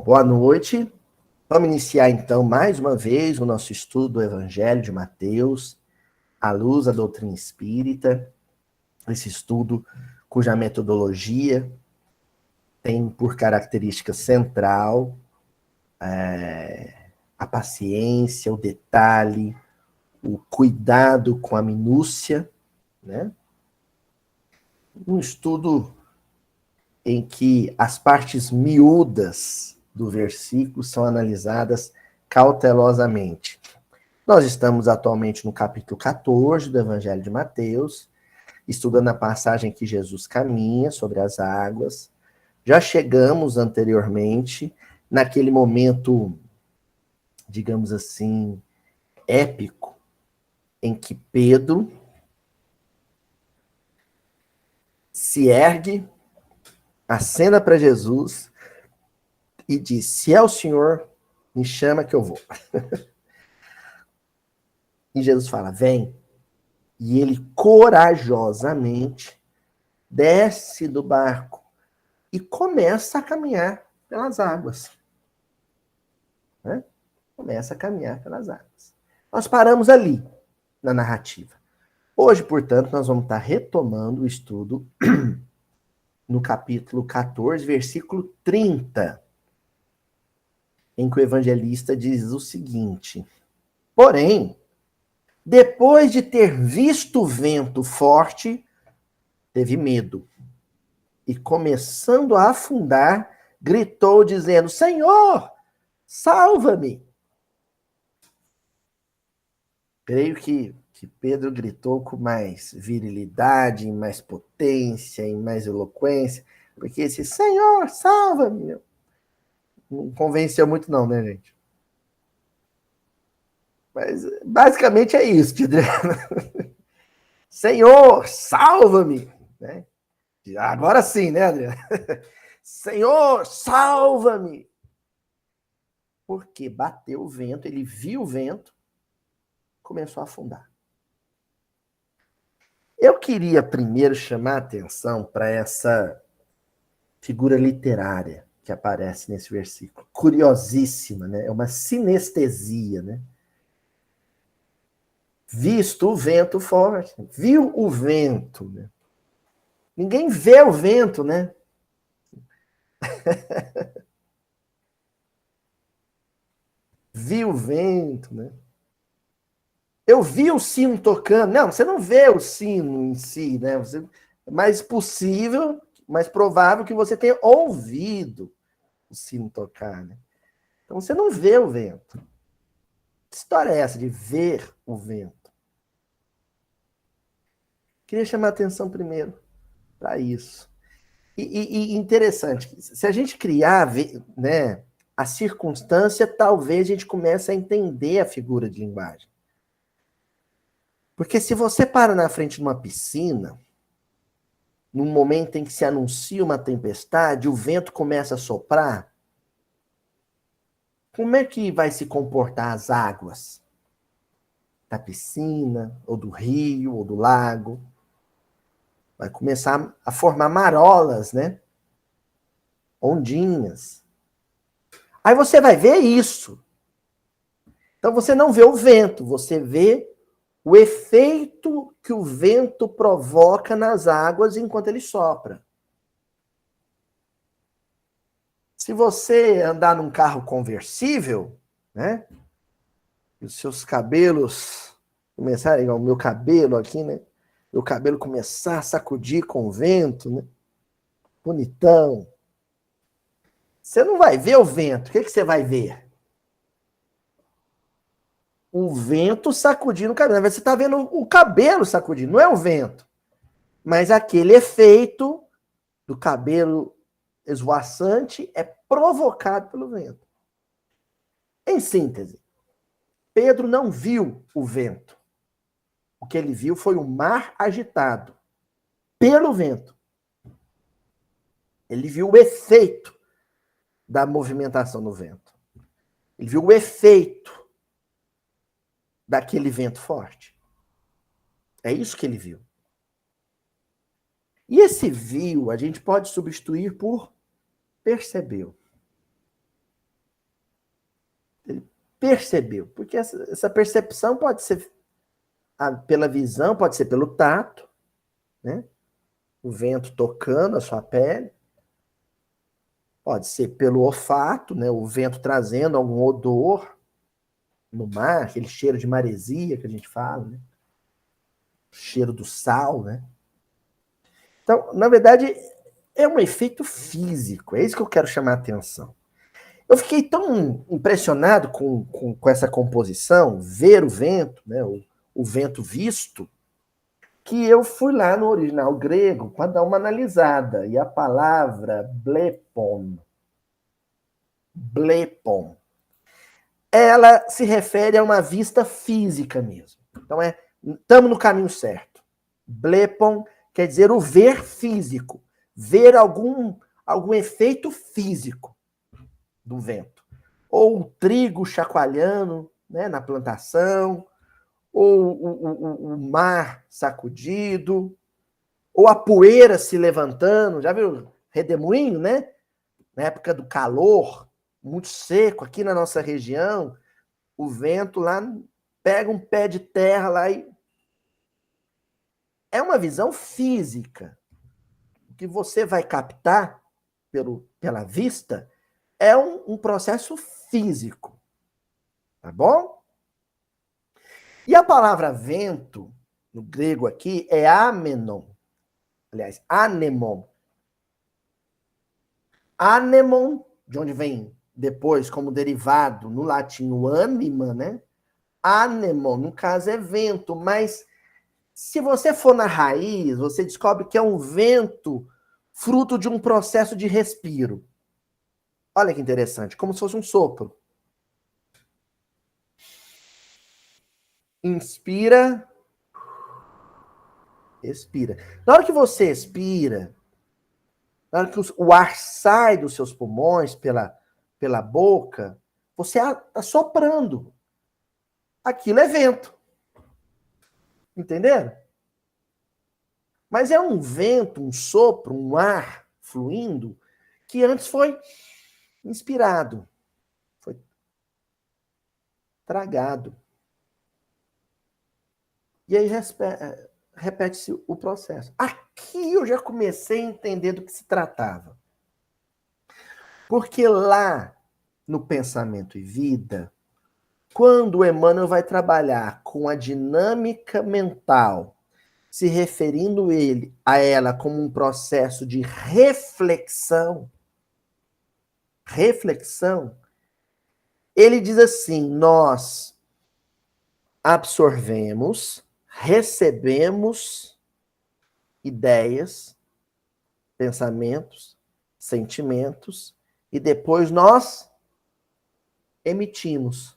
Boa noite. Vamos iniciar então mais uma vez o nosso estudo do Evangelho de Mateus, à luz da doutrina espírita. Esse estudo cuja metodologia tem por característica central a paciência, o detalhe, o cuidado com a minúcia, né? Um estudo em que as partes miúdas do versículo são analisadas cautelosamente. Nós estamos atualmente no capítulo 14 do Evangelho de Mateus, estudando a passagem que Jesus caminha sobre as águas. Já chegamos anteriormente naquele momento, digamos assim, épico, em que Pedro se ergue, acena para Jesus e diz: se é o Senhor, me chama que eu vou. E Jesus fala: vem. E ele corajosamente desce do barco e começa a caminhar pelas águas. Né? Começa a caminhar pelas águas. Nós paramos ali, na narrativa. Hoje, portanto, nós vamos estar retomando o estudo no capítulo 14, versículo 30, em que o evangelista diz o seguinte: porém, depois de ter visto o vento forte, teve medo. E começando a afundar, gritou dizendo: Senhor, salva-me. Creio que Pedro gritou com mais virilidade, mais potência e mais eloquência, porque esse Senhor, salva-me, não convenceu muito não, né, gente? Mas basicamente é isso, Adriano. Senhor, salva-me. Né? Agora sim, né, Adriano? Senhor, salva-me. Porque bateu o vento, ele viu o vento, começou a afundar. Eu queria primeiro chamar a atenção para essa figura literária que aparece nesse versículo. Curiosíssima, né? É uma sinestesia, né? Visto o vento forte. Viu o vento, né? Ninguém vê o vento, né? Viu o vento, né? Eu vi o sino tocando. Não, você não vê o sino em si, né? É mais possível, mais provável que você tenha ouvido o sino tocar, né? Então você não vê o vento. Que história é essa de ver o vento? Queria chamar a atenção primeiro para isso. E interessante, se a gente criar, né, a circunstância, talvez a gente comece a entender a figura de linguagem. Porque se você para na frente de uma piscina, num momento em que se anuncia uma tempestade, o vento começa a soprar, como é que vai se comportar as águas da piscina, ou do rio, ou do lago? Vai começar a formar marolas, né? Ondinhas. Aí você vai ver isso. Então você não vê o vento, você vê o efeito que o vento provoca nas águas enquanto ele sopra. Se você andar num carro conversível, né? E os seus cabelos começarem, igual o meu cabelo aqui, né? Meu cabelo começar a sacudir com o vento, né? Bonitão. Você não vai ver o vento. O que você vai ver? O vento sacudindo o cabelo. Você está vendo o cabelo sacudindo, não é o vento. Mas aquele efeito do cabelo esvoaçante é provocado pelo vento. Em síntese, Pedro não viu o vento. O que ele viu foi o mar agitado pelo vento. Ele viu o efeito da movimentação do vento. Ele viu o efeito daquele vento forte. É isso que ele viu. E esse viu a gente pode substituir por percebeu. percebeu. Porque essa percepção pode ser pela visão, pode ser pelo tato, né? O vento tocando a sua pele. Pode ser pelo olfato, né? O vento trazendo algum odor no mar, aquele cheiro de maresia que a gente fala, né? O cheiro do sal, né? Então, na verdade, é um efeito físico. É isso que eu quero chamar a atenção. Eu fiquei tão impressionado com essa composição, ver o vento, né? O vento visto, que eu fui lá no original grego para dar uma analisada. E a palavra blepon, ela se refere a uma vista física mesmo. Então, estamos no caminho certo. Blepon quer dizer o ver físico, ver algum efeito físico do vento. Ou o trigo chacoalhando, né, na plantação, ou o mar sacudido, ou a poeira se levantando. Já viu redemoinho, né? Na época do calor, muito seco aqui na nossa região, o vento lá pega um pé de terra lá e... É uma visão física. O que você vai captar pela vista é um processo físico. Tá bom? E a palavra vento, no grego aqui, é amenon. Aliás, anemon. Anemon, de onde vem depois como derivado no latim o anima, né? Anemon, no caso, é vento, mas se você for na raiz, você descobre que é um vento fruto de um processo de respiro. Olha que interessante, como se fosse um sopro. Inspira, expira. Na hora que você expira, na hora que o ar sai dos seus pulmões pela boca, você está soprando. Aquilo é vento. Entenderam? Mas é um vento, um sopro, um ar fluindo que antes foi inspirado, foi tragado. E aí repete-se o processo. Aqui eu já comecei a entender do que se tratava. Porque lá no Pensamento e Vida, quando o Emmanuel vai trabalhar com a dinâmica mental, se referindo a ela como um processo de reflexão, ele diz assim: nós absorvemos, recebemos ideias, pensamentos, sentimentos, e depois nós emitimos,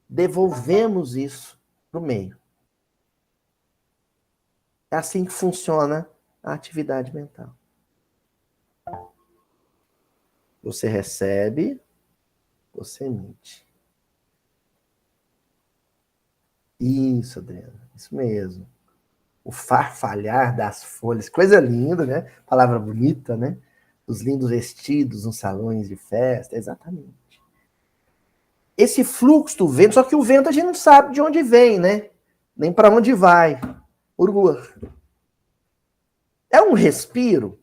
devolvemos isso para o meio. É assim que funciona a atividade mental. Você recebe, você emite. Isso, Adriana, isso mesmo. O farfalhar das folhas, coisa linda, né? Palavra bonita, né? Os lindos vestidos nos salões de festa, exatamente. Esse fluxo do vento, só que o vento a gente não sabe de onde vem, né? Nem para onde vai. Urua. É um respiro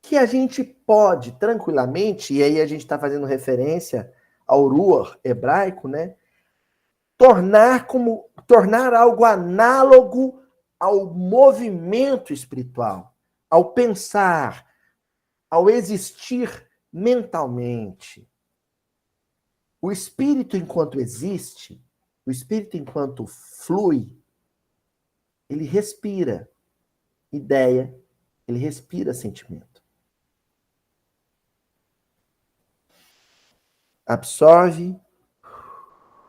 que a gente pode tranquilamente, e aí a gente está fazendo referência ao ruach hebraico, né? Tornar algo análogo ao movimento espiritual, ao pensar, ao existir mentalmente. O espírito, enquanto existe, o espírito, enquanto flui, ele respira ideia, ele respira sentimento. Absorve,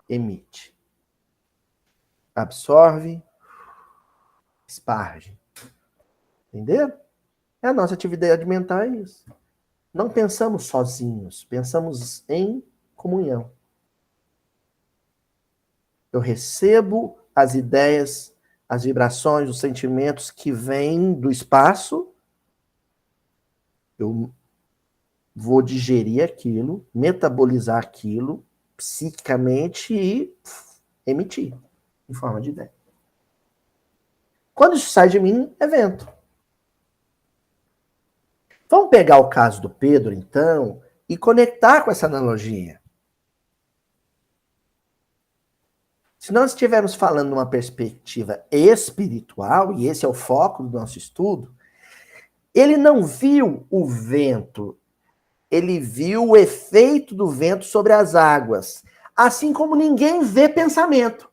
emite. Absorve, esparge. Entendeu? É a nossa atividade mental, é isso. Não pensamos sozinhos, pensamos em comunhão. Eu recebo as ideias, as vibrações, os sentimentos que vêm do espaço, eu vou digerir aquilo, metabolizar aquilo, psiquicamente e emitir em forma de ideia. Quando isso sai de mim, é vento. Vamos pegar o caso do Pedro, então, e conectar com essa analogia. Se nós estivermos falando numa perspectiva espiritual, e esse é o foco do nosso estudo, ele não viu o vento, ele viu o efeito do vento sobre as águas. Assim como ninguém vê pensamento.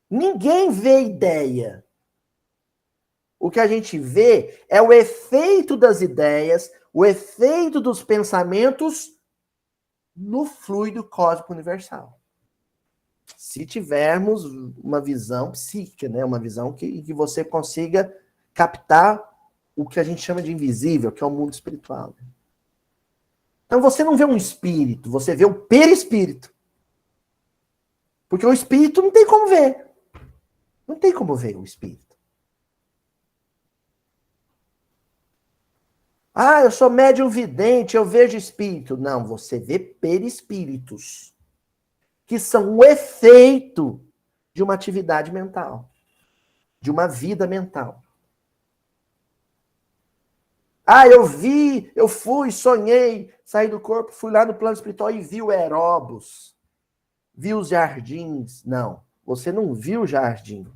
Ninguém vê ideia. O que a gente vê é o efeito das ideias, o efeito dos pensamentos no fluido cósmico universal. Se tivermos uma visão psíquica, né? Uma visão que você consiga captar o que a gente chama de invisível, que é o mundo espiritual. Então você não vê um espírito, você vê o perispírito. Porque o espírito não tem como ver. Não tem como ver o espírito. Ah, eu sou médium vidente, eu vejo espírito. Não, você vê perispíritos, que são o efeito de uma atividade mental, de uma vida mental. Ah, eu vi, eu fui, sonhei, saí do corpo, fui lá no plano espiritual e vi o Erebus, vi os jardins. Não, você não viu o jardim.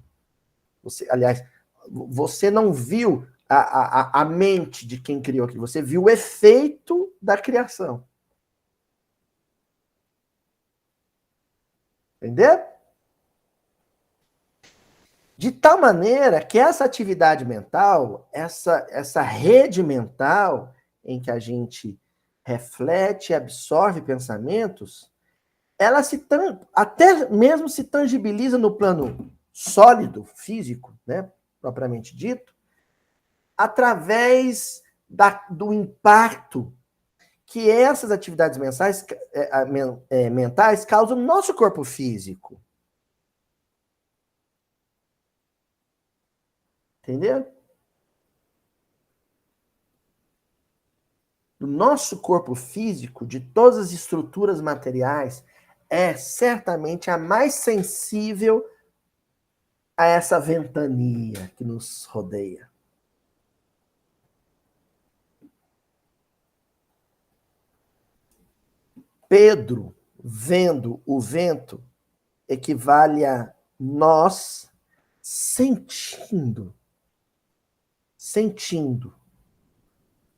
Aliás, você não viu a mente de quem criou aquilo, você viu o efeito da criação. Entendeu? De tal maneira que essa atividade mental, essa rede mental em que a gente reflete e absorve pensamentos, ela até mesmo se tangibiliza no plano sólido, físico, né, propriamente dito, através do impacto que essas atividades mentais causam no nosso corpo físico. Entendeu? Do nosso corpo físico, de todas as estruturas materiais, é certamente a mais sensível a essa ventania que nos rodeia. Pedro, vendo o vento, equivale a nós sentindo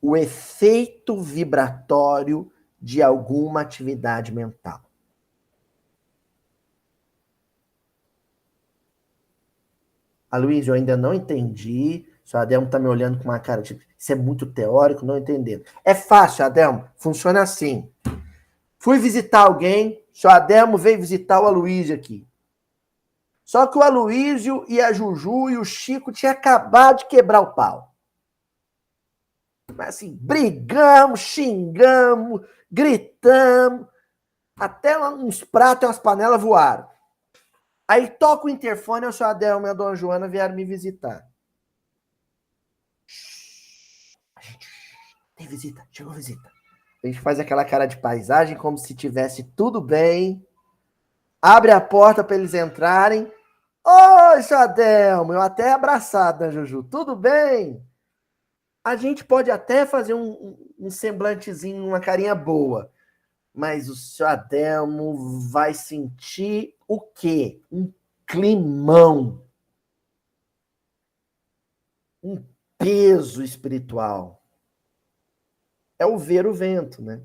o efeito vibratório de alguma atividade mental. Aloysio, eu ainda não entendi. O senhor Adelmo está me olhando com uma cara de isso é muito teórico, não entendendo. É fácil, Adelmo. Funciona assim. Fui visitar alguém, o senhor Adelmo veio visitar o Aloysio aqui. Só que o Aloysio e a Juju e o Chico tinham acabado de quebrar o pau. Mas assim, brigamos, xingamos, gritamos, até uns pratos e umas panelas voaram. Aí toca o interfone, o senhor Adelmo e a dona Joana vieram me visitar. Tem visita, chegou visita. A gente faz aquela cara de paisagem como se tivesse tudo bem. Abre a porta para eles entrarem. Oi, seu Adelmo, eu até abraçado, né, Juju? Tudo bem? A gente pode até fazer um semblantezinho, uma carinha boa. Mas o seu Adelmo vai sentir o quê? Um climão. Um peso espiritual. É o ver o vento, né?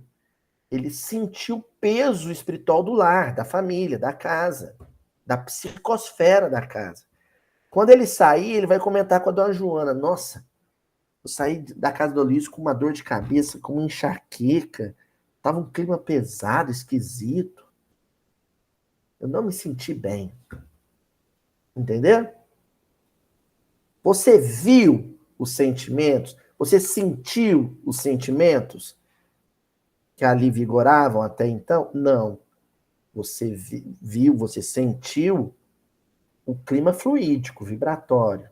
Ele sentiu o peso espiritual do lar, da família, da casa, da psicosfera da casa. Quando ele sair, ele vai comentar com a dona Joana: nossa, eu saí da casa do Luiz com uma dor de cabeça, com uma enxaqueca, tava um clima pesado, esquisito. Eu não me senti bem. Entendeu? Você viu os sentimentos? Você sentiu os sentimentos que ali vigoravam até então? Não. Você viu, você sentiu o clima fluídico, vibratório,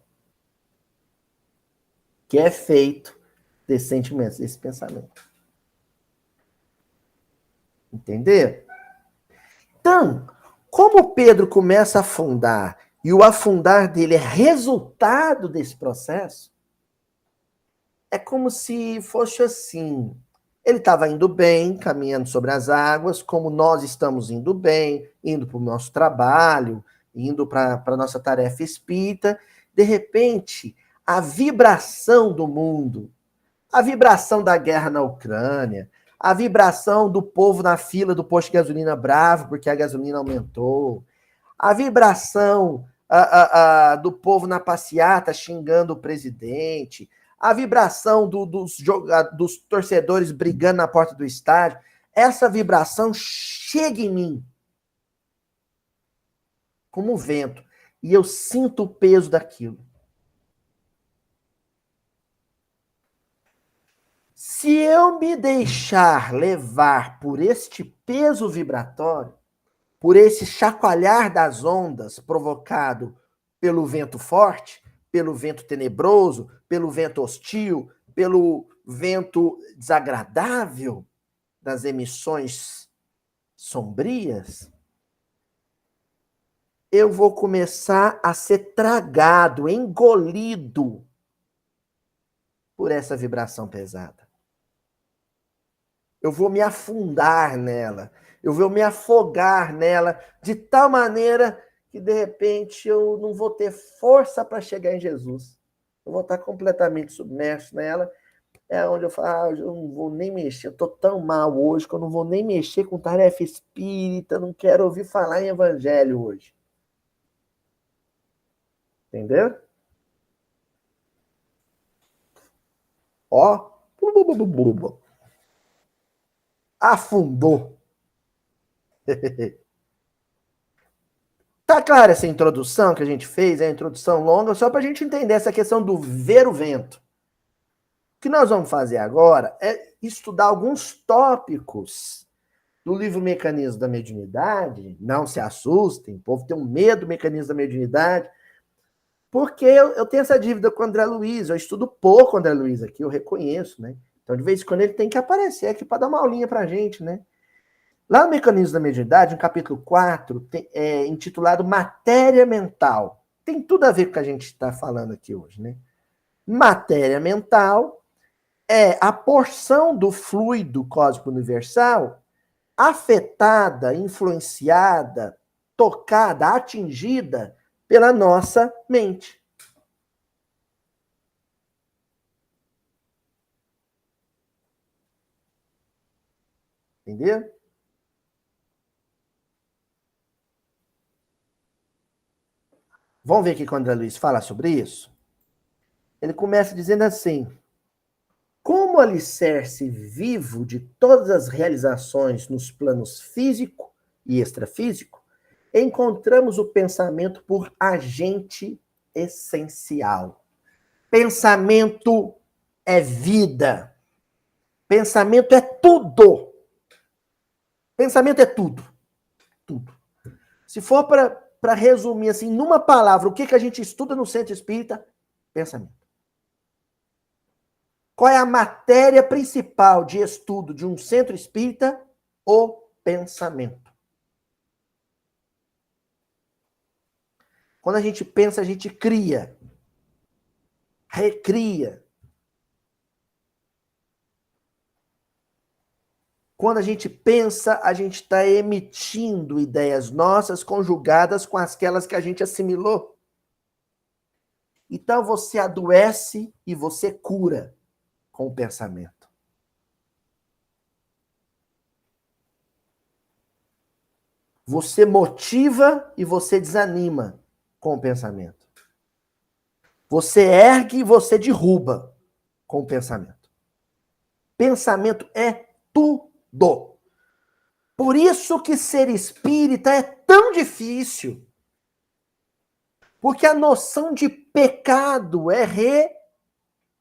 que é feito desses sentimentos, desse pensamento. Entender? Então, como Pedro começa a afundar e o afundar dele é resultado desse processo, é como se fosse assim. Ele estava indo bem, caminhando sobre as águas, como nós estamos indo bem, indo para o nosso trabalho, indo para a nossa tarefa espírita. De repente, a vibração do mundo, a vibração da guerra na Ucrânia, a vibração do povo na fila do posto de gasolina bravo porque a gasolina aumentou, a vibração do povo na passeata xingando o presidente, a vibração dos torcedores brigando na porta do estádio, essa vibração chega em mim como um vento e eu sinto o peso daquilo. Se eu me deixar levar por este peso vibratório, por esse chacoalhar das ondas provocado pelo vento forte, pelo vento tenebroso, pelo vento hostil, pelo vento desagradável das emissões sombrias, eu vou começar a ser tragado, engolido por essa vibração pesada. Eu vou me afundar nela, eu vou me afogar nela de tal maneira que, de repente, eu não vou ter força para chegar em Jesus. Eu vou estar completamente submerso nela. É onde eu falo, eu não vou nem mexer, eu estou tão mal hoje que eu não vou nem mexer com tarefa espírita, não quero ouvir falar em evangelho hoje. Entendeu? Ó, afundou. Tá clara essa introdução que a gente fez, é a introdução longa, só para a gente entender essa questão do ver o vento. O que nós vamos fazer agora é estudar alguns tópicos do livro Mecanismo da Mediunidade. Não se assustem, o povo tem um medo do Mecanismo da Mediunidade, porque eu tenho essa dívida com o André Luiz, eu estudo pouco o André Luiz aqui, eu reconheço, né? Então, de vez em quando, ele tem que aparecer aqui para dar uma aulinha para a gente, né? Lá no Mecanismo da Mediunidade, no capítulo 4, intitulado Matéria Mental. Tem tudo a ver com o que a gente está falando aqui hoje, né? Matéria mental é a porção do fluido cósmico universal afetada, influenciada, tocada, atingida pela nossa mente. Entendeu? Vamos ver aqui quando o André Luiz fala sobre isso? Ele começa dizendo assim: como alicerce vivo de todas as realizações nos planos físico e extrafísico, encontramos o pensamento por agente essencial. Pensamento é vida. Pensamento é tudo. Pensamento é tudo. Tudo. Se for para resumir assim, numa palavra, o que a gente estuda no centro espírita? Pensamento. Qual é a matéria principal de estudo de um centro espírita? O pensamento. Quando a gente pensa, a gente cria, recria. Quando a gente pensa, a gente está emitindo ideias nossas conjugadas com aquelas que a gente assimilou. Então você adoece e você cura com o pensamento. Você motiva e você desanima com o pensamento. Você ergue e você derruba com o pensamento. Pensamento é tudo. Por isso que ser espírita é tão difícil. Porque a noção de pecado é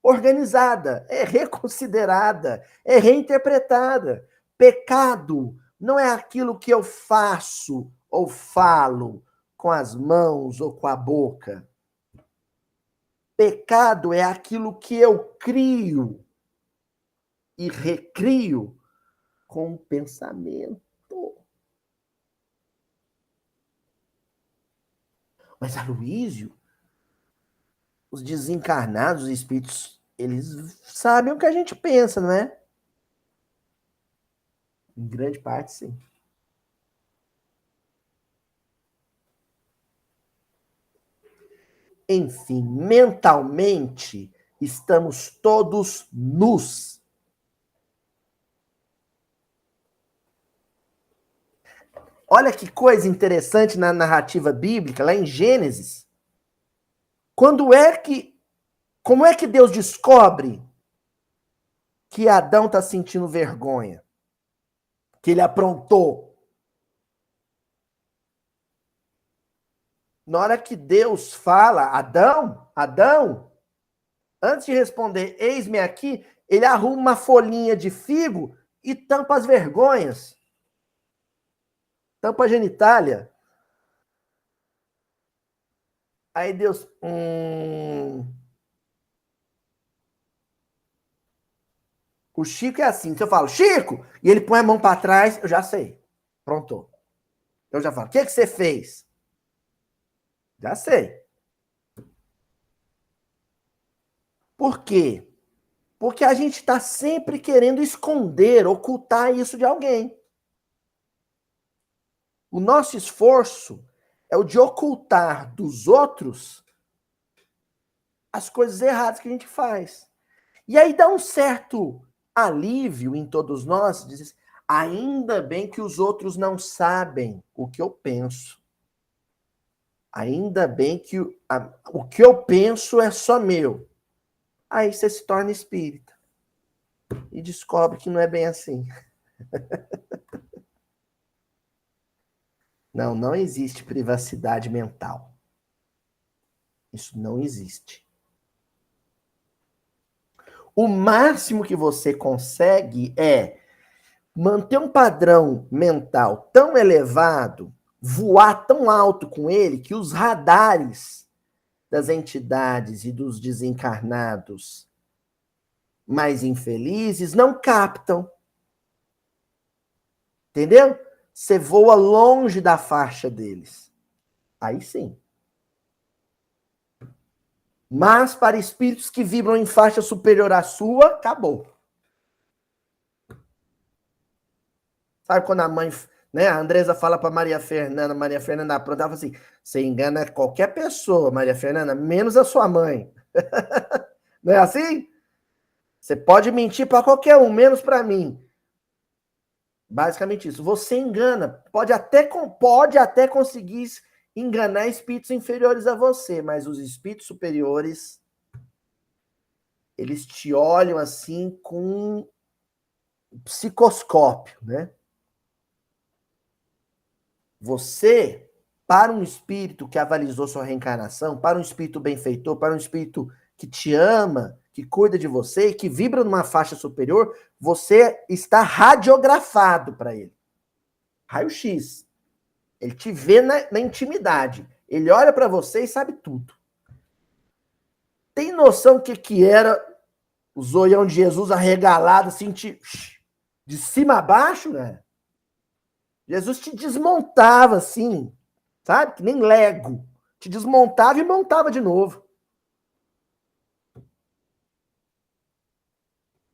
reorganizada, é reconsiderada, é reinterpretada. Pecado não é aquilo que eu faço ou falo com as mãos ou com a boca. Pecado é aquilo que eu crio e recrio com o pensamento. Mas, Aloísio, os desencarnados, os espíritos, eles sabem o que a gente pensa, não é? Em grande parte, sim. Enfim, mentalmente, estamos todos nus. Olha que coisa interessante na narrativa bíblica, lá em Gênesis. Como é que Deus descobre que Adão está sentindo vergonha? Que ele aprontou? Na hora que Deus fala, Adão, Adão, antes de responder, eis-me aqui, ele arruma uma folhinha de figo e tampa as vergonhas. Tampa a genitália. Aí Deus, O Chico é assim, se eu falo, Chico, e ele põe a mão para trás, eu já sei. Pronto. Eu já falo, o que você fez? Já sei. Por quê? Porque a gente está sempre querendo esconder, ocultar isso de alguém. O nosso esforço é o de ocultar dos outros as coisas erradas que a gente faz. E aí dá um certo alívio em todos nós, diz, ainda bem que os outros não sabem o que eu penso. Ainda bem que o que eu penso é só meu. Aí você se torna espírita. E descobre que não é bem assim. Não, não existe privacidade mental. Isso não existe. O máximo que você consegue é manter um padrão mental tão elevado, voar tão alto com ele, que os radares das entidades e dos desencarnados mais infelizes não captam. Entendeu? Você voa longe da faixa deles. Aí sim. Mas para espíritos que vibram em faixa superior à sua, acabou. Sabe quando a mãe, né, a Andresa fala para Maria Fernanda pronto, ela fala assim, você engana qualquer pessoa, Maria Fernanda, menos a sua mãe. Não é assim? Você pode mentir para qualquer um, menos para mim. Basicamente isso. Você engana, pode até conseguir enganar espíritos inferiores a você, mas os espíritos superiores, eles te olham assim com um psicoscópio, né? Você, para um espírito que avalizou sua reencarnação, para um espírito benfeitor, para um espírito que te ama, que cuida de você e que vibra numa faixa superior, você está radiografado para ele. Raio-X. Ele te vê na intimidade. Ele olha para você e sabe tudo. Tem noção do que era o zoião de Jesus arregalado, assim, de cima a baixo, né? Jesus te desmontava assim, sabe? Que nem Lego. Te desmontava e montava de novo.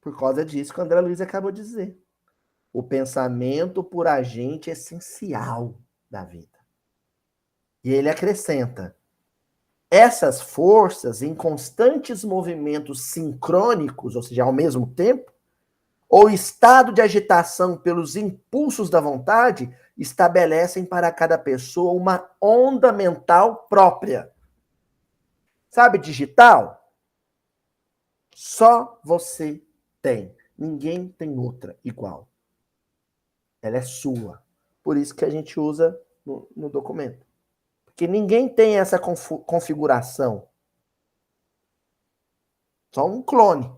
Por causa disso que o André Luiz acabou de dizer. O pensamento por agente essencial da vida. E ele acrescenta: essas forças em constantes movimentos sincrônicos, ou seja, ao mesmo tempo, ou estado de agitação pelos impulsos da vontade, estabelecem para cada pessoa uma onda mental própria. Sabe digital? Só você tem. Ninguém tem outra igual. Ela é sua. Por isso que a gente usa no documento. Porque ninguém tem essa configuração. Só um clone.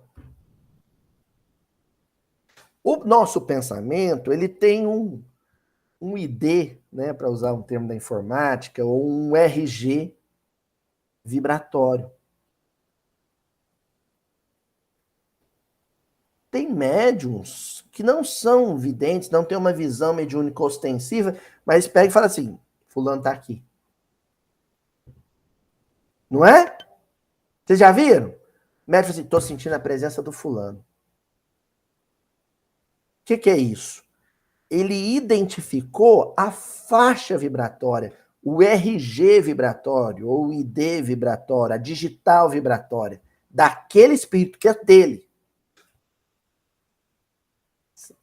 O nosso pensamento, ele tem um ID, né, para usar um termo da informática, ou um RG vibratório. Tem médiums que não são videntes, não tem uma visão mediúnica ostensiva, mas pega e fala assim, fulano tá aqui. Não é? Vocês já viram? O médium fala assim, tô sentindo a presença do fulano. O que é isso? Ele identificou a faixa vibratória, o RG vibratório, ou o ID vibratório, a digital vibratória, daquele espírito que é dele.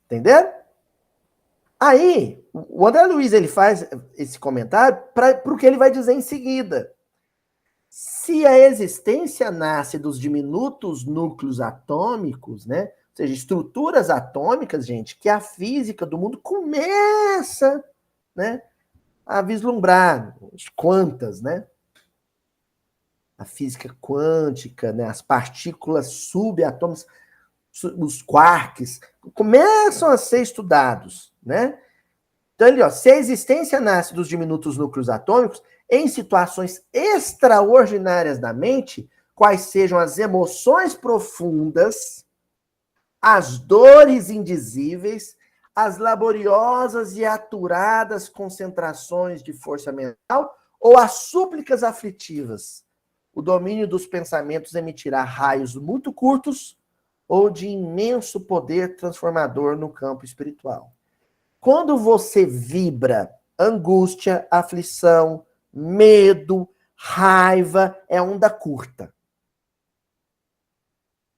Entenderam? Aí, o André Luiz ele faz esse comentário para o que ele vai dizer em seguida. Se a existência nasce dos diminutos núcleos atômicos, né? Ou seja, estruturas atômicas, gente, que a física do mundo começa, né, a vislumbrar, quantas, né? A física quântica, né, as partículas subatômicas, os quarks, começam a ser estudados, né? Então, ali, ó, se a existência nasce dos diminutos núcleos atômicos, em situações extraordinárias da mente, quais sejam as emoções profundas, as dores indizíveis, as laboriosas e aturadas concentrações de força mental ou as súplicas aflitivas, o domínio dos pensamentos emitirá raios muito curtos ou de imenso poder transformador no campo espiritual. Quando você vibra angústia, aflição, medo, raiva, é onda curta.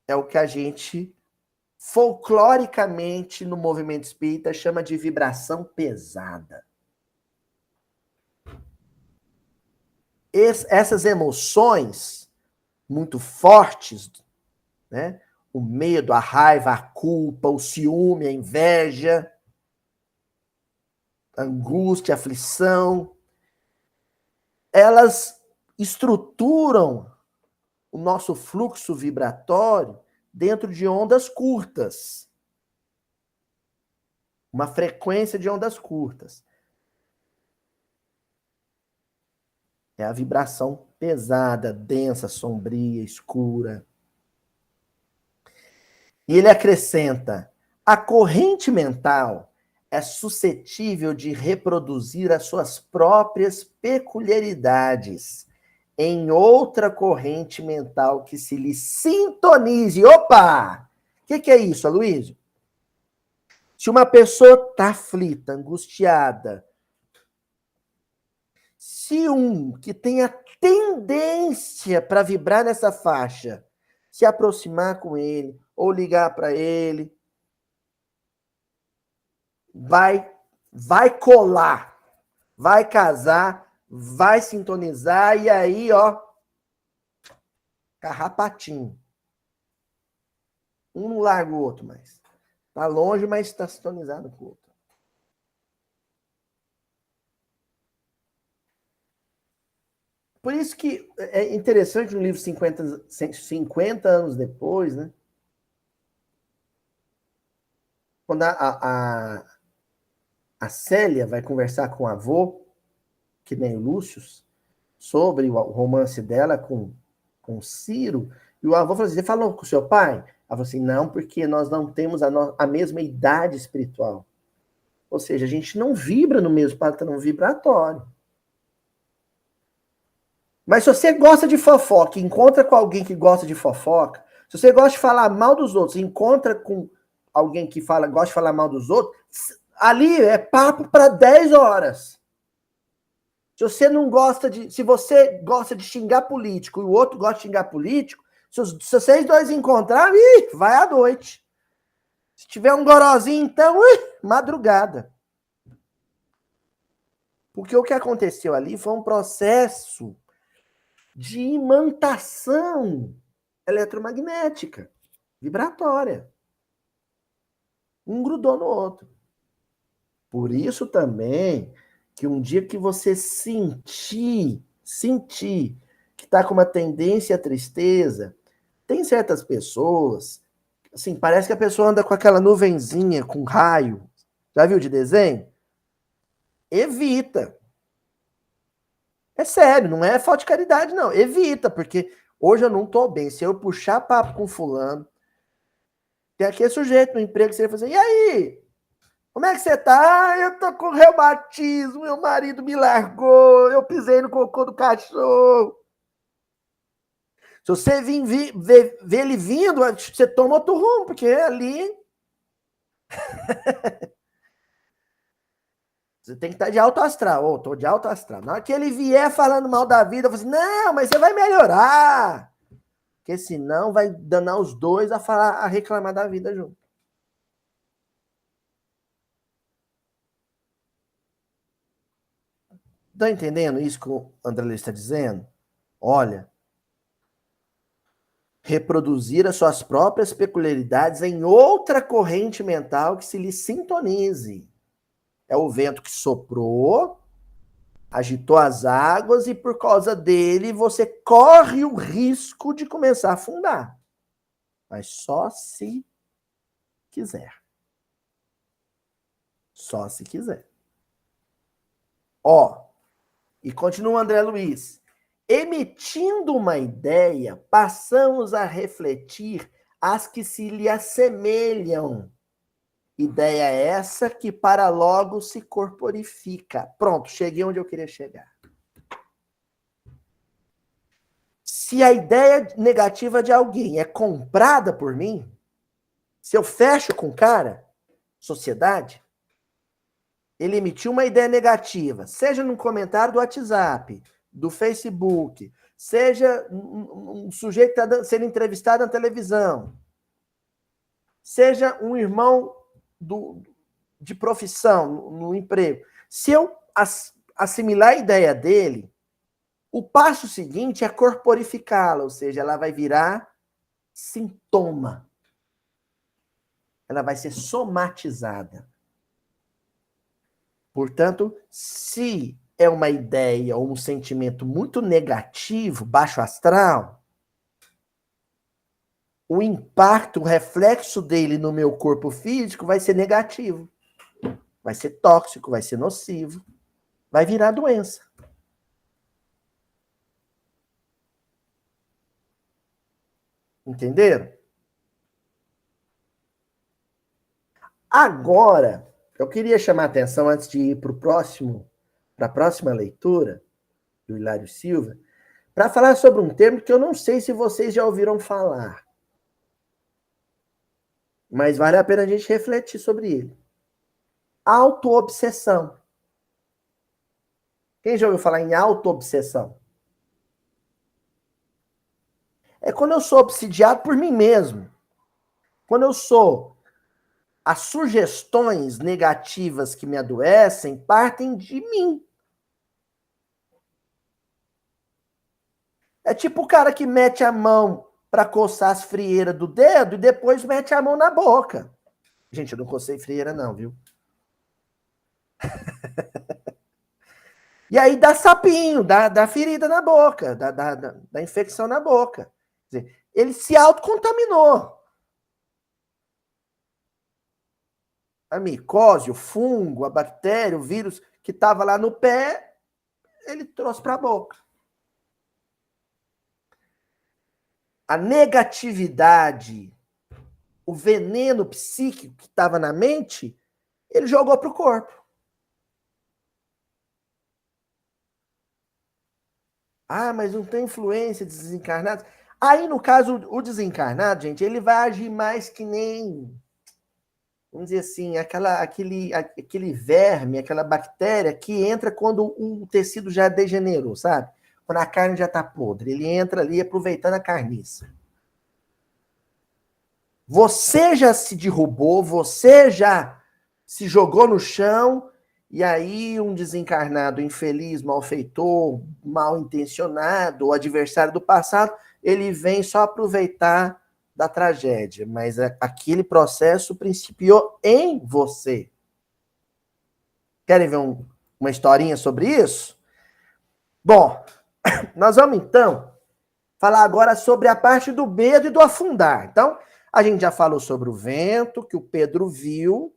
É o que a gente, folcloricamente, no movimento espírita, chama de vibração pesada. Essas emoções muito fortes, né? O medo, a raiva, a culpa, o ciúme, a inveja, a angústia, a aflição, elas estruturam o nosso fluxo vibratório dentro de ondas curtas. Uma frequência de ondas curtas. É a vibração pesada, densa, sombria, escura. E ele acrescenta: a corrente mental é suscetível de reproduzir as suas próprias peculiaridades em outra corrente mental que se lhe sintonize. Opa! O que é isso, Aloysio? Se uma pessoa está aflita, angustiada, se um que tem a tendência para vibrar nessa faixa se aproximar com ele ou ligar para ele, vai colar, vai casar, vai sintonizar e aí, ó, carrapatinho. Um não larga o outro mais. Tá longe, mas está sintonizado com o outro. Por isso que é interessante no livro 50 anos depois, né? Quando a Célia vai conversar com o avô, que nem o Lúcio, sobre o romance dela com o Ciro, e o avô falou assim, você falou com o seu pai? Ela falou assim, não, porque nós não temos a mesma idade espiritual. Ou seja, a gente não vibra no mesmo padrão vibratório. Mas se você gosta de fofoca, encontra com alguém que gosta de fofoca, se você gosta de falar mal dos outros, encontra com alguém que gosta de falar mal dos outros, ali é papo para 10 horas. Se você não gosta de. Se você gosta de xingar político e o outro gosta de xingar político, se vocês dois encontrarem, vai à noite. Se tiver um gorozinho, então, madrugada. Porque o que aconteceu ali foi um processo de imantação eletromagnética, vibratória. Um grudou no outro. Por isso também que um dia que você sentir que está com uma tendência à tristeza, tem certas pessoas, assim, parece que a pessoa anda com aquela nuvenzinha, com raio. Já viu de desenho? Evita. É sério, não é falta de caridade, não. Evita, porque hoje eu não tô bem. Se eu puxar papo com fulano, Tem aquele sujeito no emprego que você fala assim, e aí? Como é que você tá? Ah, eu tô com reumatismo, meu marido me largou, eu pisei no cocô do cachorro. Se você ver ele vindo, você toma outro rumo, porque ali você tem que estar de alto astral. Ô, tô de alto astral. Na hora que ele vier falando mal da vida, eu falo assim, não, mas você vai melhorar. Porque senão vai danar os dois a falar, a reclamar da vida junto. Tá entendendo isso que o André Luiz está dizendo? Olha, reproduzir as suas próprias peculiaridades em outra corrente mental que se lhe sintonize. É o vento que soprou, agitou as águas e por causa dele você corre o risco de começar a afundar. Mas só se quiser. Só se quiser. Ó, e continua o André Luiz. Emitindo uma ideia, passamos a refletir as que se lhe assemelham. Ideia essa que para logo se corporifica. Pronto, cheguei onde eu queria chegar. Se a ideia negativa de alguém é comprada por mim, se eu fecho com o cara, sociedade, ele emitiu uma ideia negativa, seja num comentário do WhatsApp, do Facebook, seja um sujeito que está sendo entrevistado na televisão, seja um irmão de profissão, no emprego. Se eu assimilar a ideia dele, o passo seguinte é corporificá-la, ou seja, ela vai virar sintoma. Ela vai ser somatizada. Portanto, se é uma ideia ou um sentimento muito negativo, baixo astral, o impacto, o reflexo dele no meu corpo físico vai ser negativo. Vai ser tóxico, vai ser nocivo, vai virar doença. Entenderam? Agora, eu queria chamar a atenção antes de ir para a próxima leitura do Hilário Silva, para falar sobre um termo que eu não sei se vocês já ouviram falar. Mas vale a pena a gente refletir sobre ele. Autoobsessão. Quem já ouviu falar em autoobsessão? É quando eu sou obsidiado por mim mesmo. Quando eu sou... As sugestões negativas que me adoecem partem de mim. É tipo o cara que mete a mão para coçar as frieiras do dedo e depois mete a mão na boca. Gente, eu não cocei frieira não, viu? E aí dá sapinho, dá ferida na boca, dá infecção na boca. Quer dizer, ele se autocontaminou. A micose, o fungo, a bactéria, o vírus que estava lá no pé, ele trouxe para a boca. A negatividade, o veneno psíquico que estava na mente, ele jogou para o corpo. Ah, mas não tem influência de desencarnados? Aí, no caso, o desencarnado, gente, ele vai agir mais que nem, vamos dizer assim, aquele verme, aquela bactéria que entra quando o tecido já degenerou, sabe? Quando a carne já está podre. Ele entra ali aproveitando a carniça. Você já se derrubou, você já se jogou no chão, e aí um desencarnado infeliz, malfeitor, mal intencionado, o adversário do passado, ele vem só aproveitar da tragédia, mas aquele processo principiou em você. Querem ver uma historinha sobre isso? Bom, nós vamos então falar agora sobre a parte do medo e do afundar. Então, a gente já falou sobre o vento, que o Pedro viu,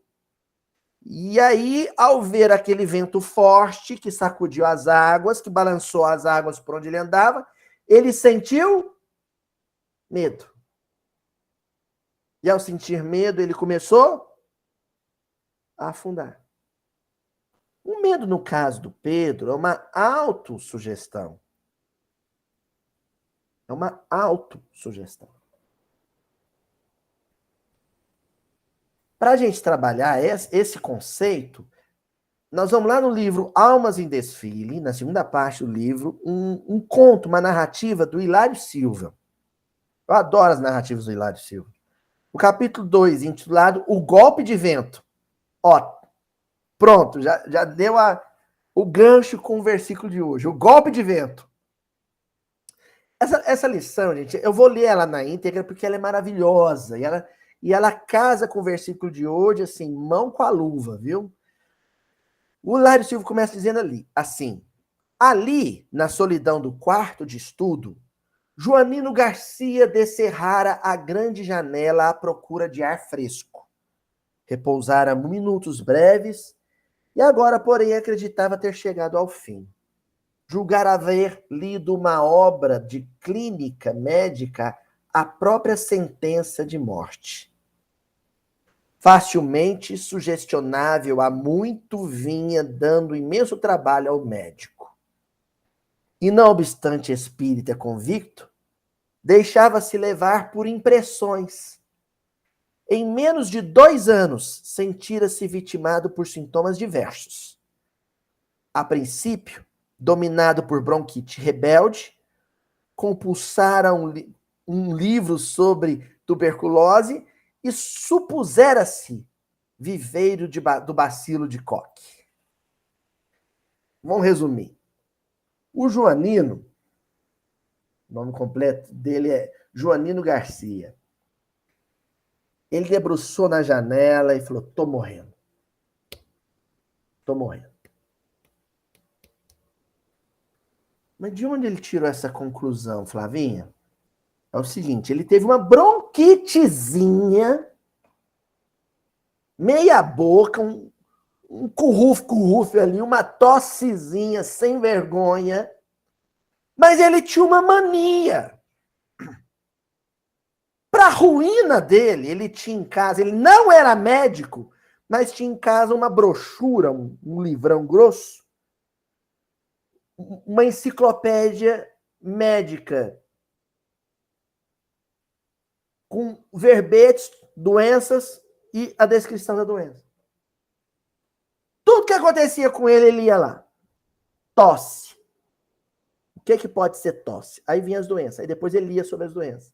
e aí, ao ver aquele vento forte que sacudiu as águas, que balançou as águas por onde ele andava, ele sentiu medo. E ao sentir medo, ele começou a afundar. O medo, no caso do Pedro, é uma autossugestão. É uma autossugestão. Para a gente trabalhar esse conceito, nós vamos lá no livro Almas em Desfile, na segunda parte do livro, um conto, uma narrativa do Hilário Silva. Eu adoro as narrativas do Hilário Silva. O capítulo 2, intitulado O Golpe de Vento. Ó, pronto, já deu o gancho com o versículo de hoje. O golpe de vento. Essa lição, gente, eu vou ler ela na íntegra porque ela é maravilhosa. E ela casa com o versículo de hoje, assim, mão com a luva, viu? O Hilário Silva começa dizendo assim, ali, na solidão do quarto de estudo, Joanino Garcia descerrara a grande janela à procura de ar fresco. Repousara minutos breves e agora, porém, acreditava ter chegado ao fim. Julgara haver lido uma obra de clínica médica a própria sentença de morte. Facilmente sugestionável há muito vinha dando imenso trabalho ao médico. E não obstante espírita convicto, deixava-se levar por impressões. Em menos de 2 anos, sentira-se vitimado por sintomas diversos. A princípio, dominado por bronquite rebelde, compulsara um livro sobre tuberculose e supusera-se viveiro do bacilo de Koch. Vamos resumir. O Joanino, o nome completo dele é Joanino Garcia. Ele debruçou na janela e falou, tô morrendo. Tô morrendo. Mas de onde ele tirou essa conclusão, Flavinha? É o seguinte, ele teve uma bronquitezinha, meia boca, um currufo ali, uma tossezinha sem vergonha, mas ele tinha uma mania. Para ruína dele, ele tinha em casa, ele não era médico, mas tinha em casa uma brochura, um livrão grosso, uma enciclopédia médica com verbetes, doenças e a descrição da doença. Tudo que acontecia com ele, ele ia lá. Tosse. O que pode ser tosse? Aí vinha as doenças. Aí depois ele lia sobre as doenças.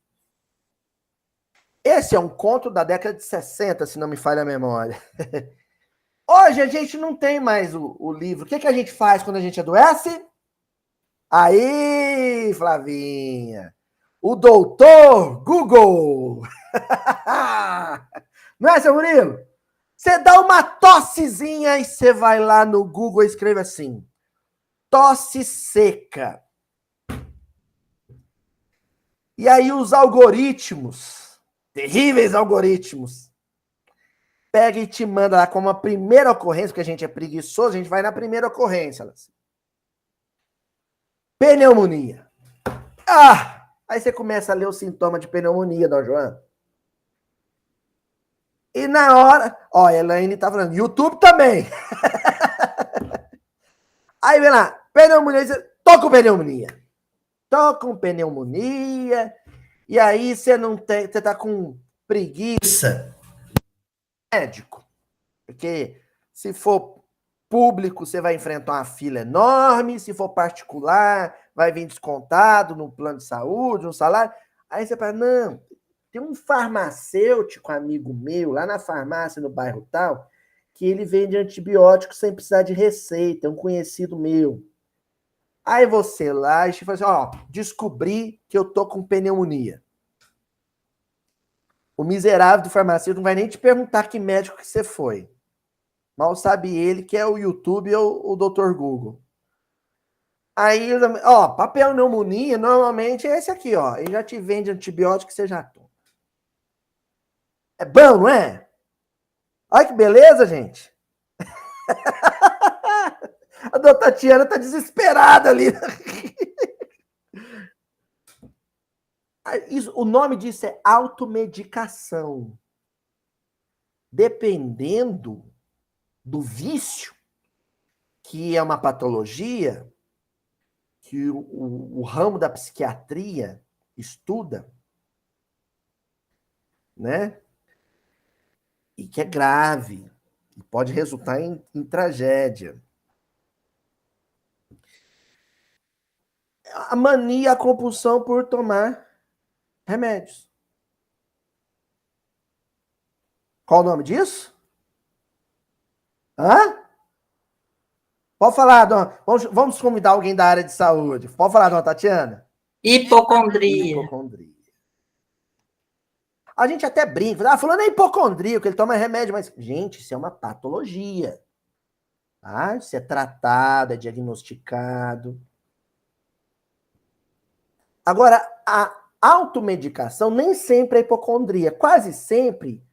Esse é um conto da década de 60, se não me falha a memória. Hoje a gente não tem mais o livro. O que a gente faz quando a gente adoece? Aí, Flavinha, o doutor Google. Não é, seu Murilo? Você dá uma tossezinha e você vai lá no Google e escreve assim, tosse seca. E aí os algoritmos, terríveis algoritmos, pega e te manda lá como a primeira ocorrência, porque a gente é preguiçoso, a gente vai na primeira ocorrência. Assim. Pneumonia. Aí você começa a ler o sintoma de pneumonia, Dona Joana. E na hora, ó, a Elaine tá falando, YouTube também. Aí vem lá, pneumonia, você tô com pneumonia. Tô com pneumonia, e aí você não tem, você tá com preguiça. Médico. Porque se for público, você vai enfrentar uma fila enorme, se for particular, vai vir descontado no plano de saúde, no salário. Aí você fala, não, tem um farmacêutico amigo meu, lá na farmácia, no bairro tal, que ele vende antibiótico sem precisar de receita, é um conhecido meu. Aí você lá e fala assim, ó, descobri que eu tô com pneumonia. O miserável do farmacêutico não vai nem te perguntar que médico que você foi. Mal sabe ele que é o YouTube ou o Dr. Google. Aí, ó, pra pneumonia, normalmente é esse aqui, ó. Ele já te vende antibiótico que você já toma. É bom, não é? Olha que beleza, gente. A dona Tatiana tá desesperada ali. O nome disso é automedicação. Dependendo do vício, que é uma patologia que o ramo da psiquiatria estuda, né? E que é grave, e pode resultar em tragédia. A mania, a compulsão por tomar remédios. Qual o nome disso? Hã? Pode falar, dona. Vamos convidar alguém da área de saúde. Pode falar, dona Tatiana? Hipocondria. Hipocondria. A gente até brinca. Ah, fulano é hipocondríaco, ele toma remédio, mas, gente, isso é uma patologia. Tá? Isso é tratado, é diagnosticado. Agora, a automedicação nem sempre é hipocondria. Quase sempre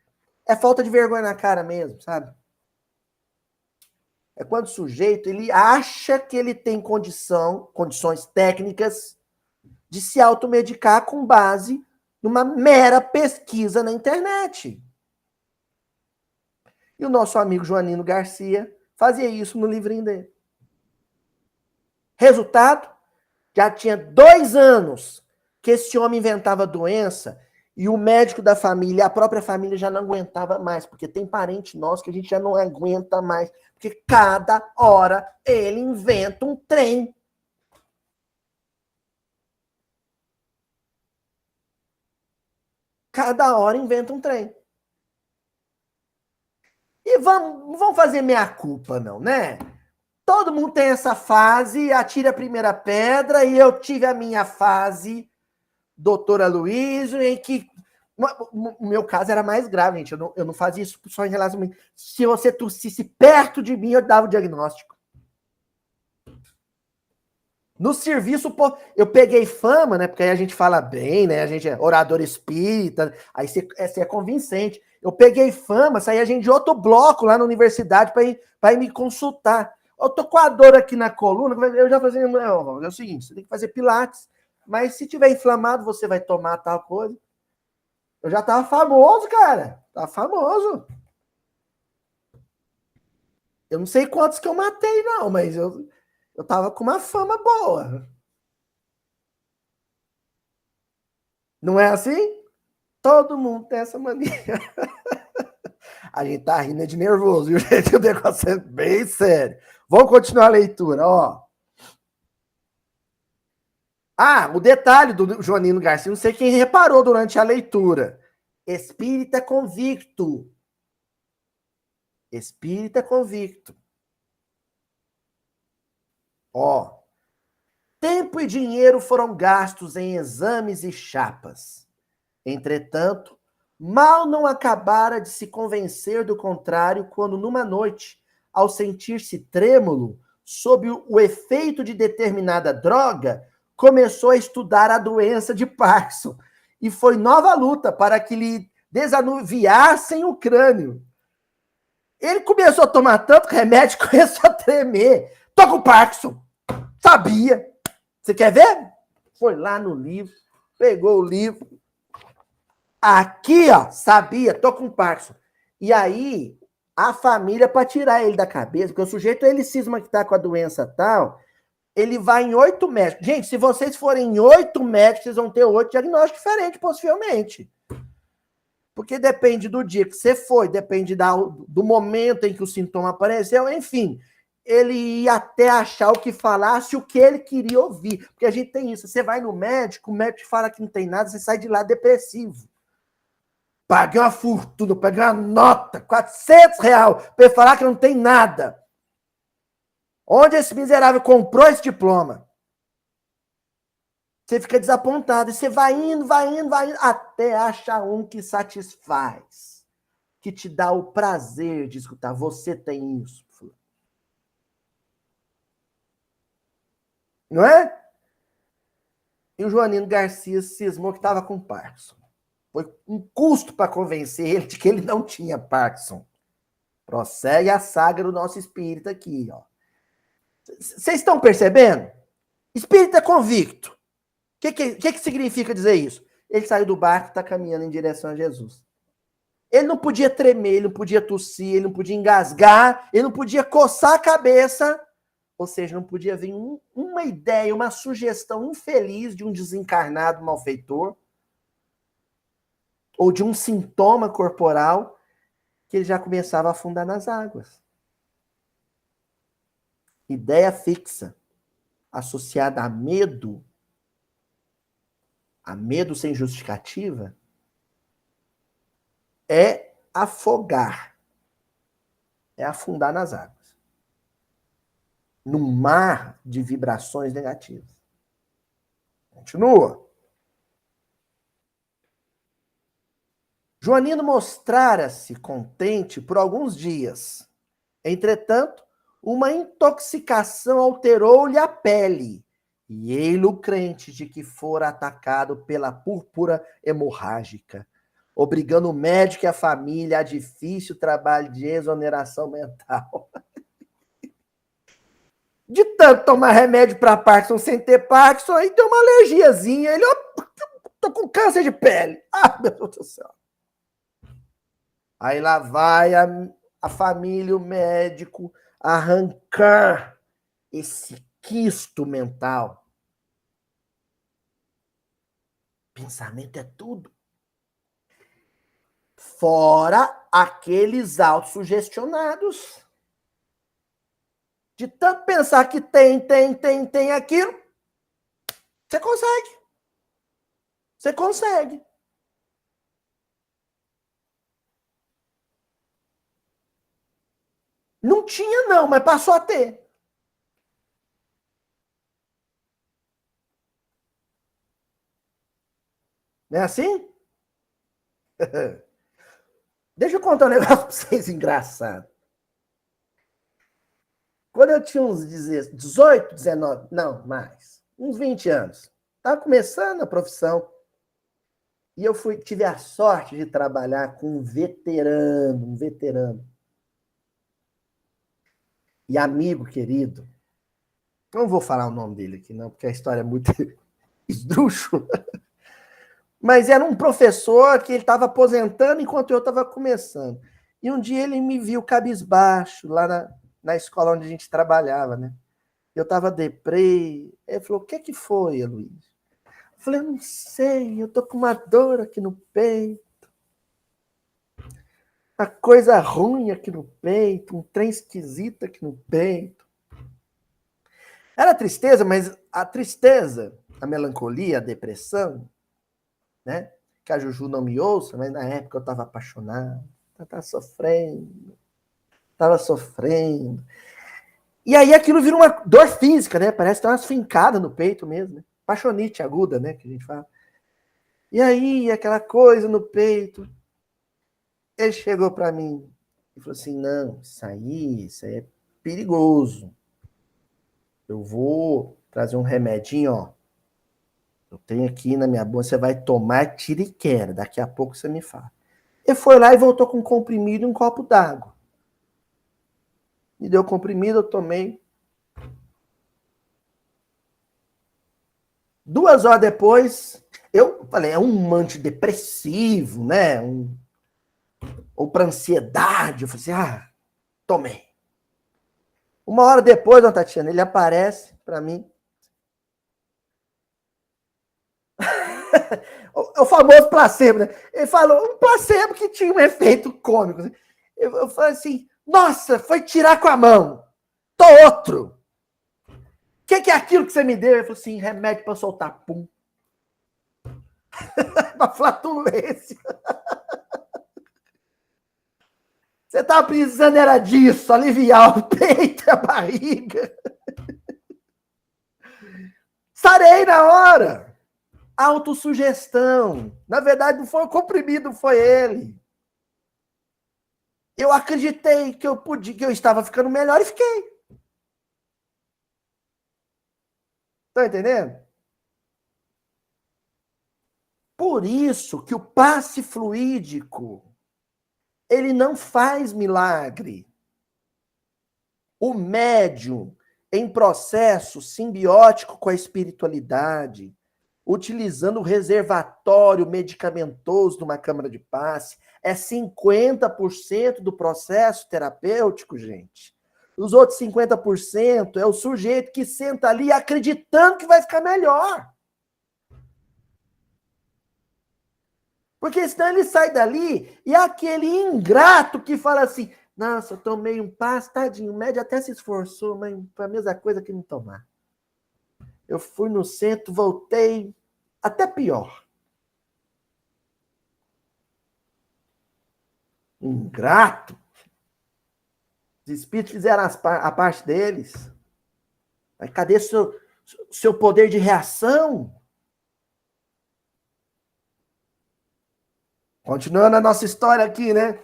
é falta de vergonha na cara mesmo, sabe? É quando o sujeito ele acha que ele tem condições técnicas de se automedicar com base numa mera pesquisa na internet. E o nosso amigo Joanino Garcia fazia isso no livrinho dele. Resultado, já tinha 2 anos que esse homem inventava doença e o médico da família, a própria família já não aguentava mais, porque tem parente nosso que a gente já não aguenta mais, porque cada hora ele inventa um trem. Cada hora inventa um trem. E não vamos fazer meia-culpa, não, né? Todo mundo tem essa fase, atira a primeira pedra, e eu tive a minha fase, doutora Luísio, em que o meu caso era mais grave, gente. Eu não fazia isso só em relação a mim. Se você tossisse perto de mim, eu dava o diagnóstico. No serviço, pô, eu peguei fama, né? Porque aí a gente fala bem, né? A gente é orador espírita, aí você é convincente. Eu peguei fama, saí a gente de outro bloco lá na universidade para ir me consultar. Eu tô com a dor aqui na coluna, eu já falei, não, é o seguinte, você tem que fazer pilates, mas se tiver inflamado, você vai tomar tal coisa. Eu já tava famoso, cara. Tava famoso. Eu não sei quantos que eu matei, não, mas eu tava com uma fama boa. Não é assim? Todo mundo tem essa mania. A gente tá rindo de nervoso, viu, gente? O negócio é bem sério. Vamos continuar a leitura, ó. Ah, o detalhe do Joanino Garcia, não sei quem reparou durante a leitura. Espírita convicto. Espírita convicto. Ó. Tempo e dinheiro foram gastos em exames e chapas. Entretanto, mal não acabara de se convencer do contrário quando, numa noite, ao sentir-se trêmulo, sob o efeito de determinada droga, começou a estudar a doença de Parkinson. E foi nova luta para que lhe desanuviassem o crânio. Ele começou a tomar tanto remédio que começou a tremer. Tô com Parkinson. Sabia. Você quer ver? Foi lá no livro, pegou o livro. Aqui, ó, sabia, tô com Parkinson. E aí, a família, para tirar ele da cabeça, porque o sujeito, ele cisma que tá com a doença tal, ele vai em 8 médicos. Gente, se vocês forem em 8 médicos, vocês vão ter 8 diagnósticos diferentes, possivelmente. Porque depende do dia que você foi, depende do momento em que o sintoma apareceu, enfim. Ele ia até achar o que falasse, o que ele queria ouvir. Porque a gente tem isso. Você vai no médico, o médico fala que não tem nada, você sai de lá depressivo. Paguei uma fortuna, paguei uma nota, R$400, para ele falar que não tem nada. Onde esse miserável comprou esse diploma? Você fica desapontado. E você vai indo, até achar um que satisfaz. Que te dá o prazer de escutar. Você tem isso. Não é? E o Joanino Garcia cismou que estava com Parkinson. Foi um custo para convencer ele de que ele não tinha Parkinson. Prossegue a saga do nosso espírito aqui, ó. Vocês estão percebendo? Espírito é convicto. O que significa dizer isso? ele saiu do barco e está caminhando em direção a Jesus. Ele não podia tremer, ele não podia tossir, ele não podia engasgar, ele não podia coçar a cabeça, ou seja, não podia vir uma ideia, uma sugestão infeliz de um desencarnado malfeitor, ou de um sintoma corporal, que ele já começava a afundar nas águas. Ideia fixa, associada a medo sem justificativa, é afogar, é afundar nas águas, num mar de vibrações negativas. Continua. Joanino mostrara-se contente por alguns dias. Entretanto, uma intoxicação alterou-lhe a pele, e ei-lo crente de que fora atacado pela púrpura hemorrágica, obrigando o médico e a família a difícil trabalho de exoneração mental. De tanto tomar remédio para Parkinson sem ter Parkinson, aí tem uma alergiazinha. Ele, tô com câncer de pele. Ah, meu Deus do céu. Aí lá vai a família, o médico, arrancar esse quisto mental. Pensamento é tudo. Fora aqueles autossugestionados. De tanto pensar que tem aquilo, você consegue. Você consegue. Não tinha não, mas passou a ter. Não é assim? Deixa eu contar um negócio pra vocês engraçado. Quando eu tinha uns 18, 19, não, mais, uns 20 anos, estava começando a profissão, e eu tive a sorte de trabalhar com um veterano, e amigo querido. Não vou falar o nome dele aqui, não, porque a história é muito esdrúxula. Mas era um professor que ele estava aposentando enquanto eu estava começando. E um dia ele me viu cabisbaixo lá na escola onde a gente trabalhava, né? Eu estava deprê. Ele falou, o que foi, Luiz? Eu falei, eu não sei, eu tô com uma dor aqui no peito. Uma coisa ruim aqui no peito, um trem esquisito aqui no peito. Era tristeza, mas a tristeza, a melancolia, a depressão, né? Que a Juju não me ouça, mas na época eu estava apaixonado, estava sofrendo. E aí aquilo vira uma dor física, né? Parece que tem umas fincadas no peito mesmo, né? Paixonite aguda, né? Que a gente fala. E aí, aquela coisa no peito. Ele chegou para mim e falou assim, não, isso aí é perigoso. Eu vou trazer um remedinho, ó. Eu tenho aqui na minha bolsa, você vai tomar tiriquera. Daqui a pouco você me fala. Ele foi lá e voltou com um comprimido e um copo d'água. Me deu comprimido, eu tomei. 2 horas depois, eu falei, é um antidepressivo, né? Ou para ansiedade. Eu falei assim, tomei. 1 hora depois, dona Tatiana, ele aparece para mim. O famoso placebo, né? Ele falou um placebo que tinha um efeito cômico. Eu falei assim, nossa, foi tirar com a mão. Tô outro. O que é aquilo que você me deu? Ele falou assim, remédio para soltar pum. Para flatulência. Você tava precisando era disso, aliviar o peito e a barriga. Sarei na hora. Autossugestão. Na verdade, não foi o comprimido, foi ele. Eu acreditei que eu estava ficando melhor e fiquei. Tá entendendo? Por isso que o passe fluídico, ele não faz milagre. O médium, em processo simbiótico com a espiritualidade, utilizando o reservatório medicamentoso de uma câmara de passe. É 50% do processo terapêutico, gente. Os outros 50% é o sujeito que senta ali acreditando que vai ficar melhor. Porque senão ele sai dali e é aquele ingrato que fala assim, nossa, eu tomei um passe, tadinho, o médico até se esforçou, mas foi a mesma coisa que não tomar. Eu fui no centro, voltei, até pior. Ingrato. Os espíritos fizeram a parte deles. Mas cadê seu poder de reação? Continuando a nossa história aqui, né?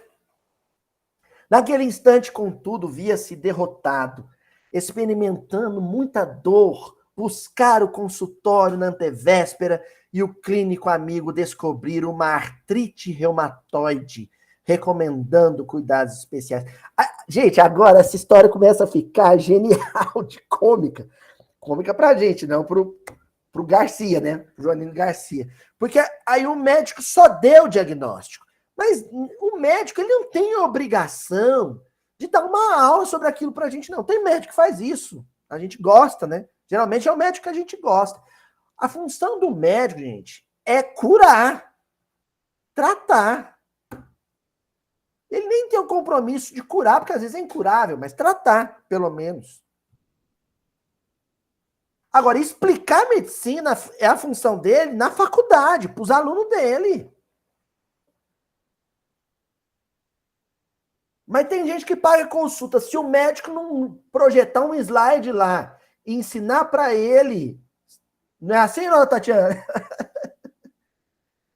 Naquele instante, contudo, via-se derrotado, experimentando muita dor, buscar o consultório na antevéspera e o clínico amigo descobrir uma artrite reumatoide, recomendando cuidados especiais. Gente, agora essa história começa a ficar genial de cômica. Cômica pra gente, não pro Garcia, né? Pro Joanino Garcia. Porque aí o médico só deu o diagnóstico. Mas o médico, ele não tem obrigação de dar uma aula sobre aquilo pra gente, não. Tem médico que faz isso. A gente gosta, né? Geralmente é o médico que a gente gosta. A função do médico, gente, é curar, tratar. Ele nem tem o compromisso de curar, porque às vezes é incurável, mas tratar, pelo menos. Agora, explicar medicina é a função dele na faculdade, para os alunos dele. Mas tem gente que paga consulta. Se o médico não projetar um slide lá e ensinar para ele, não é assim, não, Tatiana?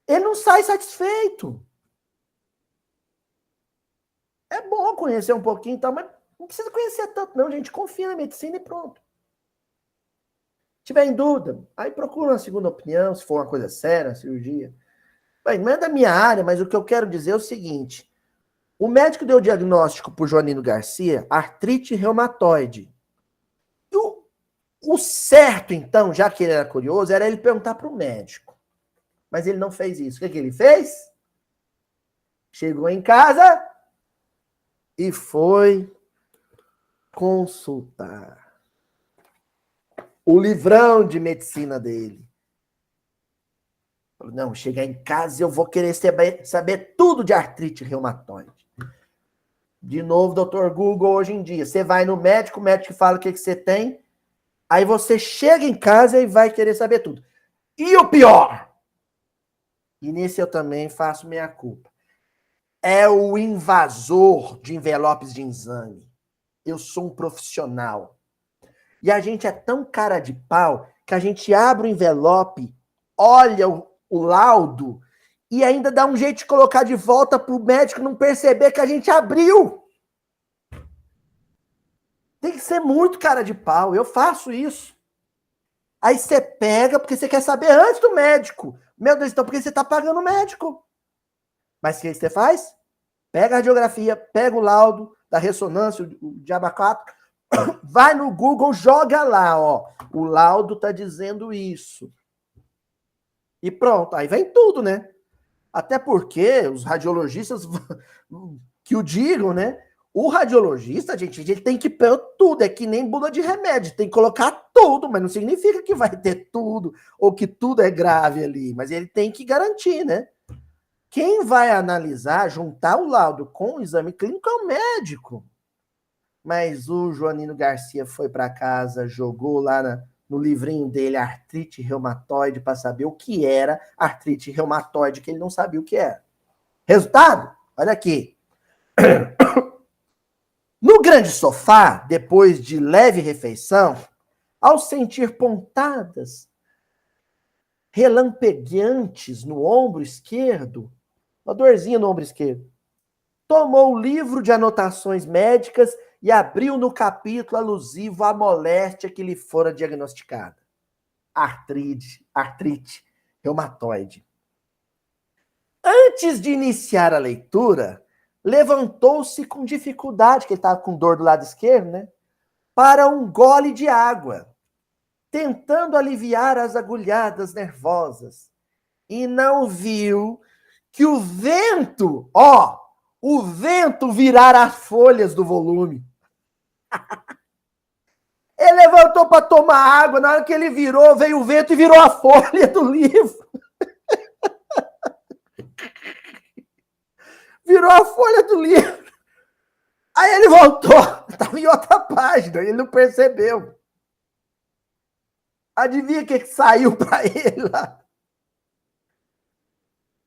Ele não sai satisfeito. É bom conhecer um pouquinho, então, mas não precisa conhecer tanto, não, gente. Confia na medicina e pronto. Se tiver em dúvida, aí procura uma segunda opinião, se for uma coisa séria, uma cirurgia. Bem, não é da minha área, mas o que eu quero dizer é o seguinte. O médico deu o diagnóstico para o Joanino Garcia, artrite reumatoide. E o certo, então, já que ele era curioso, era ele perguntar para o médico. Mas ele não fez isso. O que ele fez? Chegou em casa e foi consultar o livrão de medicina dele. Não, chegar em casa e eu vou querer saber tudo de artrite reumatoide. De novo, doutor Google, hoje em dia, você vai no médico, o médico fala o que você tem, aí você chega em casa e vai querer saber tudo. E o pior, e nesse eu também faço minha culpa, é o invasor de envelopes de exame. Eu sou um profissional. E a gente é tão cara de pau que a gente abre o envelope, olha o laudo e ainda dá um jeito de colocar de volta para o médico não perceber que a gente abriu. Tem que ser muito cara de pau. Eu faço isso. Aí você pega porque você quer saber antes do médico. Meu Deus, então por que você está pagando o médico? Mas o que você faz? Pega a radiografia, pega o laudo da ressonância, o diabo 4, vai no Google, joga lá, ó. O laudo tá dizendo isso. E pronto, aí vem tudo, né? Até porque os radiologistas que o digam, né? O radiologista, gente, ele tem que pôr tudo, é que nem bula de remédio, tem que colocar tudo, mas não significa que vai ter tudo, ou que tudo é grave ali, mas ele tem que garantir, né? Quem vai analisar, juntar o laudo com o exame clínico é o médico. Mas o Joanino Garcia foi para casa, jogou lá no livrinho dele artrite reumatoide para saber o que era artrite reumatoide, que ele não sabia o que era. Resultado? Olha aqui. No grande sofá, depois de leve refeição, ao sentir pontadas relampegueantes no ombro esquerdo, uma dorzinha no ombro esquerdo, tomou o livro de anotações médicas e abriu no capítulo alusivo à moléstia que lhe fora diagnosticada. Artrite reumatoide. Antes de iniciar a leitura, levantou-se com dificuldade, que ele estava com dor do lado esquerdo, né? Para um gole de água. tentando aliviar as agulhadas nervosas, e não viu que o vento virara as folhas do volume. Ele levantou para tomar água, na hora que ele virou, veio o vento e virou a folha do livro. Virou a folha do livro. Aí ele voltou, estava em outra página, ele não percebeu. Adivinha o que saiu para ele lá?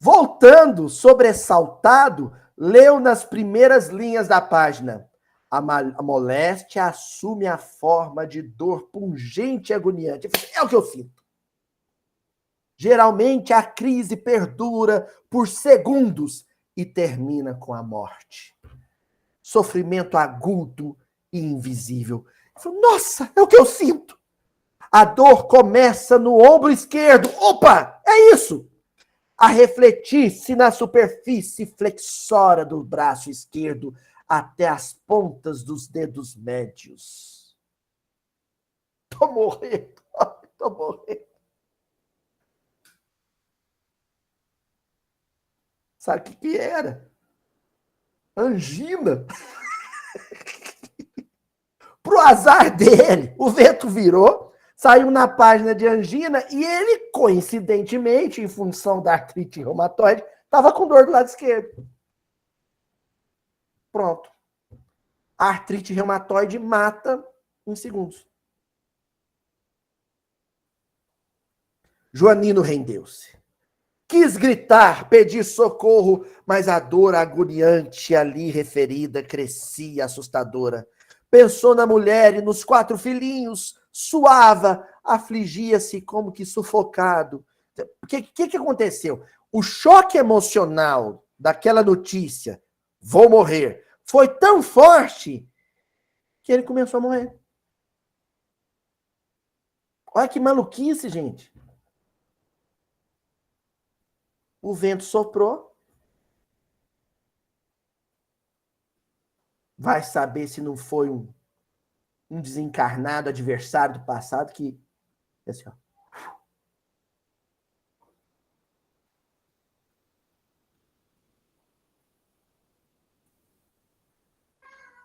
Voltando, sobressaltado, leu nas primeiras linhas da página: a moléstia assume a forma de dor pungente e agoniante. É o que eu sinto. Geralmente a crise perdura por segundos e termina com a morte. Sofrimento agudo e invisível. Eu falei, nossa, é o que eu sinto. A dor começa no ombro esquerdo. Opa, é isso. A refletir-se na superfície flexora do braço esquerdo até as pontas dos dedos médios. Tô morrendo. Sabe o que era? Angina. Pro azar dele, o vento virou, saiu na página de angina e ele, coincidentemente, em função da artrite reumatoide, estava com dor do lado esquerdo. Pronto. A artrite reumatoide mata em segundos. Joanino rendeu-se. Quis gritar, pedir socorro, mas a dor agoniante ali referida crescia assustadora. Pensou na mulher e nos 4 filhinhos, suava, afligia-se como que sufocado. O que aconteceu? O choque emocional daquela notícia, vou morrer, foi tão forte que ele começou a morrer. Olha que maluquice, gente. O vento soprou. Vai saber se não foi um desencarnado adversário do passado que... Assim, ó.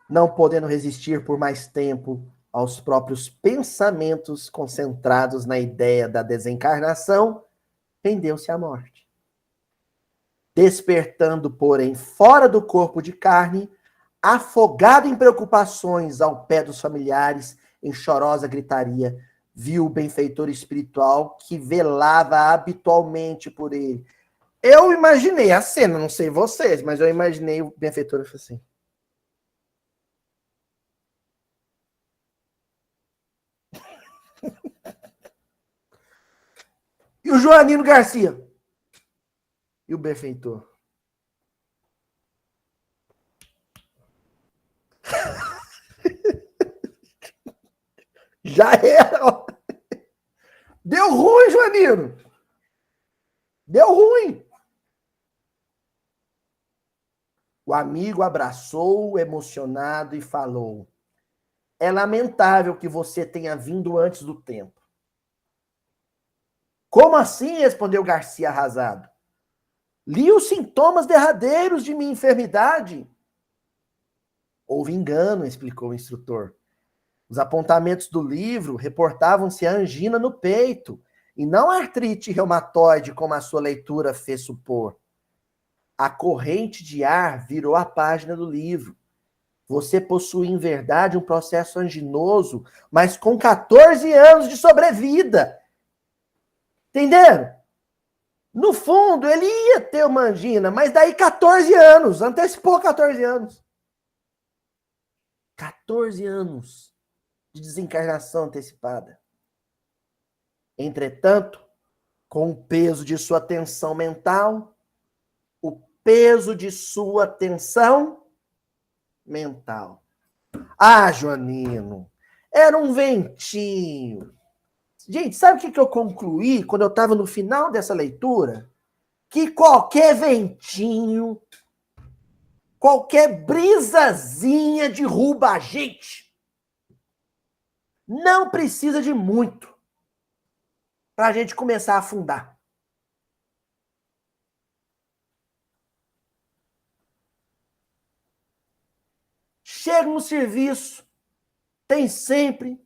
Não podendo resistir por mais tempo aos próprios pensamentos concentrados na ideia da desencarnação, rendeu-se à morte. Despertando, porém, fora do corpo de carne, afogado em preocupações ao pé dos familiares, em chorosa gritaria, viu o benfeitor espiritual que velava habitualmente por ele. Eu imaginei a cena, não sei vocês, mas eu imaginei o benfeitor assim. E o Joanino Garcia? E o benfeitor? Já era. Deu ruim, Joanino. Deu ruim. O amigo abraçou, emocionado, e falou: é lamentável que você tenha vindo antes do tempo. Como assim? Respondeu Garcia arrasado. Li os sintomas derradeiros de minha enfermidade. Houve engano, explicou o instrutor. Os apontamentos do livro reportavam-se a angina no peito, e não a artrite reumatoide, como a sua leitura fez supor. A corrente de ar virou a página do livro. Você possui, em verdade, um processo anginoso, mas com 14 anos de sobrevida. Entenderam? No fundo, ele ia ter uma angina, mas daí 14 anos, antecipou 14 anos. 14 anos de desencarnação antecipada. Entretanto, com o peso de sua tensão mental, Ah, Joanino, era um ventinho. Gente, sabe o que eu concluí quando eu estava no final dessa leitura? Que qualquer ventinho, qualquer brisazinha derruba a gente. Não precisa de muito. para a gente começar a afundar. Chega no serviço, tem sempre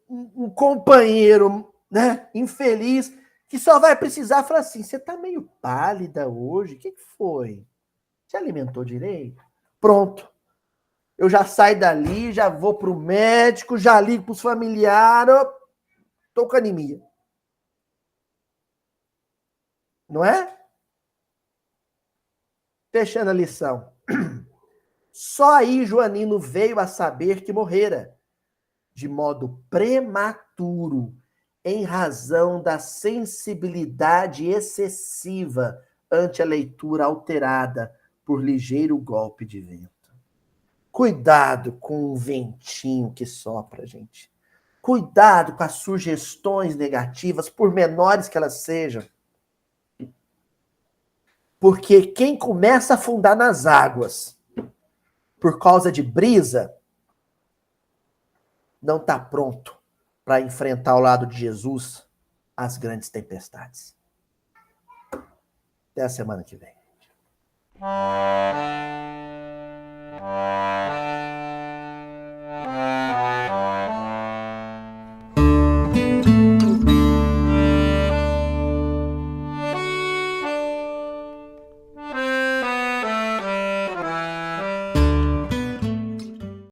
um companheiro, né, infeliz, que só vai precisar falar assim: você tá meio pálida hoje, o que foi? Você alimentou direito? Pronto. Eu já saio dali, já vou pro médico, já ligo pros familiares, tô com anemia. Não é? Fechando a lição. Só aí Joanino veio a saber que morrera, de modo prematuro, em razão da sensibilidade excessiva ante a leitura alterada por ligeiro golpe de vento. Cuidado com o ventinho que sopra, gente. Cuidado com as sugestões negativas, por menores que elas sejam. Porque quem começa a afundar nas águas por causa de brisa, não está pronto para enfrentar ao lado de Jesus as grandes tempestades. Até a semana que vem.